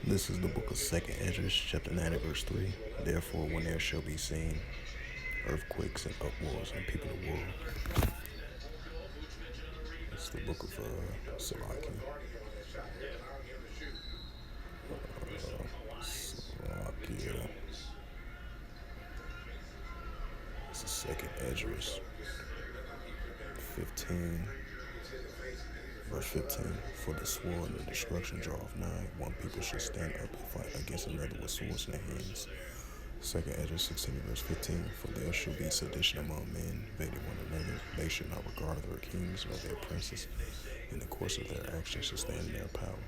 This is the book of Second Esdras, chapter 9 and verse 3. Therefore, when there shall be seen earthquakes and uproars and people of the world. It's the book of Somalia. Somalia. It's the second Esdras, 15, verse 15. For the sword and the destruction draweth nigh. One people should stand up and fight against another with swords in their hands. Second Esdras 16 verse 15. For there shall be sedition among men, invading one another. They should not regard their kings or their princes. In the course of their actions should stand in their power.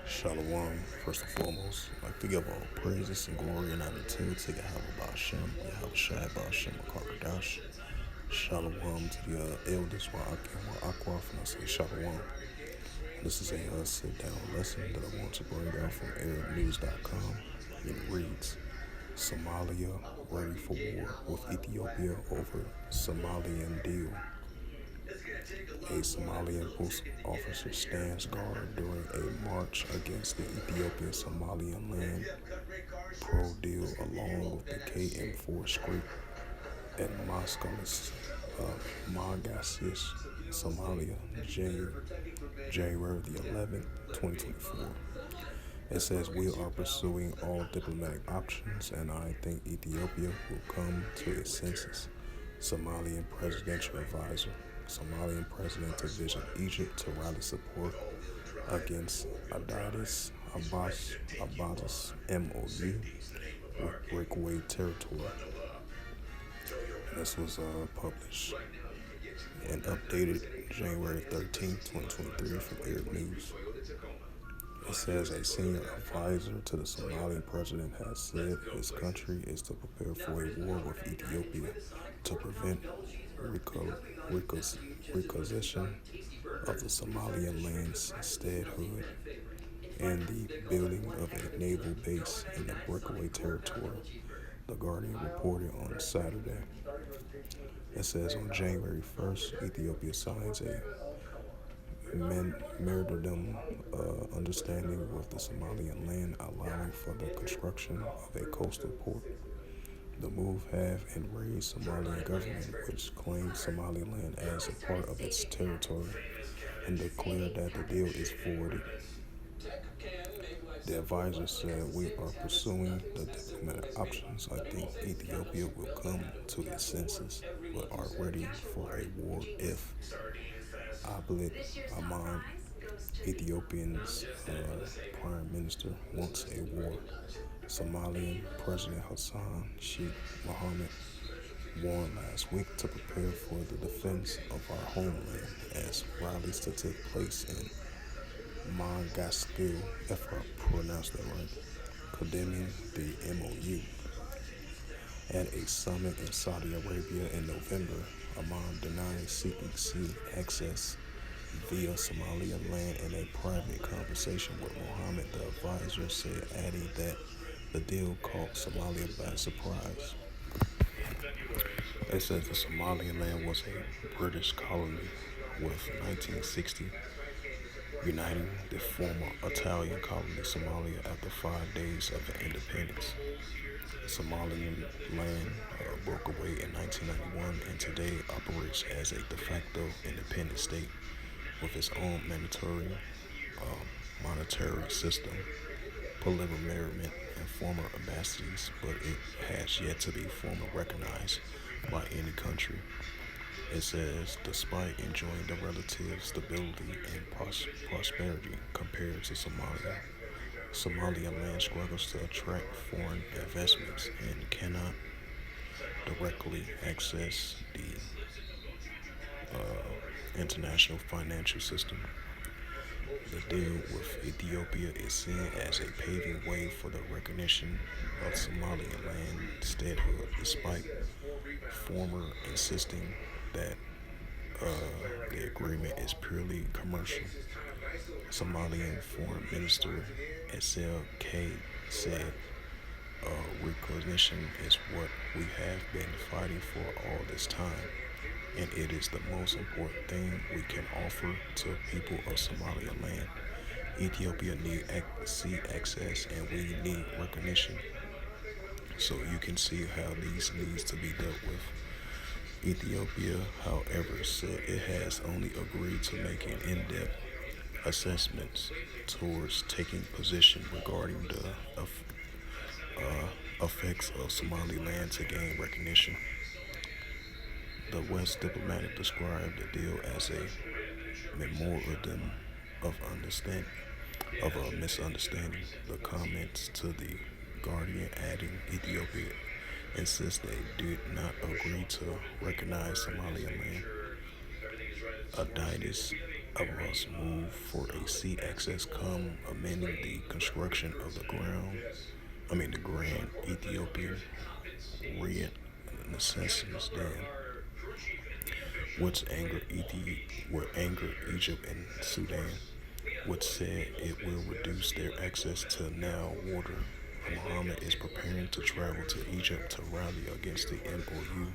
Shalom, first and foremost, I'd like to give all praises and glory and honor to Yahweh Ba'ashem, Yahweh Shai Ba'ashem Akaradash. Shalom to the elders, Wa'akim Wa'akwaf, and I say Shalom. This is a sit-down lesson that I want to bring out from ArabNews.com. It reads, Somalia ready for war with Ethiopia over Somalian deal. A Somalian post officer stands guard during a march against the Ethiopian Somaliland pro-deal along with the KM4 script at Mogadishu, Somalia, January the 11th, 2024. It says, we are pursuing all diplomatic options and I think Ethiopia will come to its senses. Somalian presidential advisor. Somalian president to visit Egypt to rally support against Addis Abbas MOU with breakaway territory. This was published and updated January 13th, 2023 from Arab News. It says a senior advisor to the Somali president has said his country is to prepare for a war with Ethiopia to prevent requisition of the Somalian land's statehood and the building of a naval base in the breakaway territory, The Guardian reported on Saturday. It says on January 1st, Ethiopia signs a memorandum understanding with the Somalian land allowing for the construction of a coastal port. The move have enraged Somalian government, which claims Somaliland as a part of its territory and declared that the deal is void. The advisor said, we are pursuing the diplomatic options. I think Ethiopia will come to its senses, but are ready for a war if Abiy Ahmed, Ethiopia's prime minister, wants a war. Somalian President Hassan Sheikh Mohammed warned last week to prepare for the defense of our homeland as rallies to take place in Mogadishu, if I pronounced that right, condemning the MOU. At a summit in Saudi Arabia in November, Ahmad denied seeking sea access via Somalian land in a private conversation with Mohammed, the advisor said, adding that the deal caught Somalia by surprise. It says the Somalian land was a British colony with 1960 uniting the former Italian colony Somalia after 5 days of independence. Somalian land broke away in 1991 and today operates as a de facto independent state with its own monetary system, political government, and former embassies, but it has yet to be formally recognized by any country. It says, despite enjoying the relative stability and prosperity compared to Somalia, Somalian land struggles to attract foreign investments and cannot directly access the international financial system. The deal with Ethiopia is seen as a paving way for the recognition of Somalian land statehood, despite former insisting that the agreement is purely commercial. Somalian Foreign Minister Esel K said, recognition is what we have been fighting for all this time, and it is the most important thing we can offer to people of Somaliland. Ethiopia need sea access, and we need recognition. So you can see how these needs to be dealt with. Ethiopia, however, said it has only agreed to making in-depth assessments towards taking position regarding the effects of Somaliland to gain recognition. The West diplomatic described the deal as a memorandum of understand of a misunderstanding. The comments to the Guardian adding Ethiopia insists they did not agree to recognize Somaliland. Adidas Abbas move for a sea access come amending the construction of the Grand Ethiopian Renaissance Dam, which angered Egypt and Sudan, which said it will reduce their access to Nile water. Mohammed is preparing to travel to Egypt to rally against the MOU.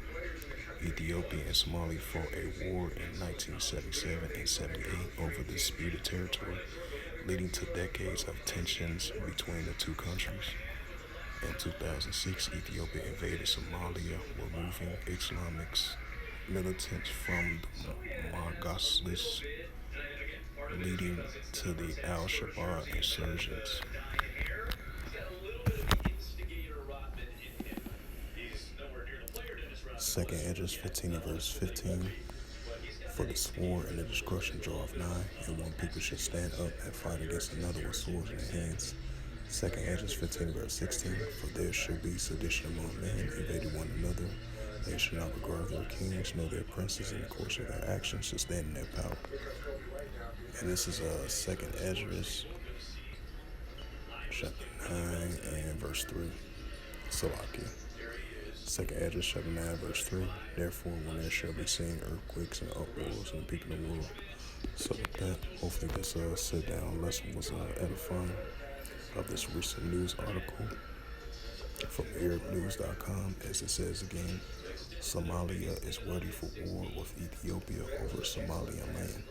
Ethiopia and Somalia fought a war in 1977 and 78 over disputed territory, leading to decades of tensions between the two countries. In 2006, Ethiopia invaded Somalia, removing Islamic militants from the Mogadishu, leading to the Al-Shabaab insurgents. Second Esdras 15 verse 15. For the sword and the destruction draweth nigh, and one people should stand up and fight against another with swords in their hands. Second Esdras 15 verse 16. For there shall be sedition among men, invading one another. They shall not regard their kings nor their princes, in the course of their actions should stand in their power. And this is Second Esdras chapter 9 and verse 3. Salakia. Second Esdras chapter 9 verse 3. Therefore, when there shall be seen earthquakes and uproars in the people of the world. So with that, hopefully this sit down lesson was edifying of this recent news article from ArabNews.com. As it says again, Somalia is ready for war with Ethiopia over Somaliland.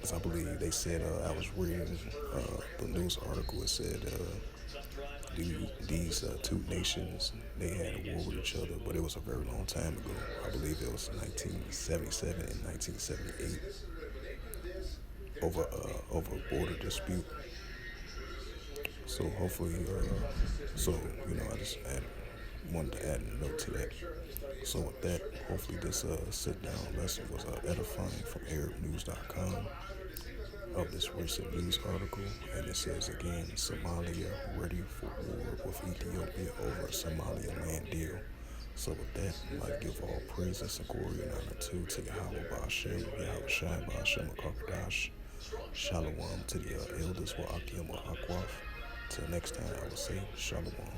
As I believe they said, I was reading the news article. It said these two nations, they had a war with each other, but it was a very long time ago. I believe it was 1977 and 1978 over a border dispute. So hopefully, I just wanted to add a note to that. So with that, hopefully this sit-down lesson was edifying from ArabNews.com of this recent news article. And it says again, Somalia ready for war with Ethiopia over Somaliland deal. So with that, I'd like to give all praises and glory and honor to Yahweh Ba'ashem, Yahweh Shai Ba'ashem Akakadash. Shalom to the elders wa Akim wa Akwaf. Till next time, I will say Shalom.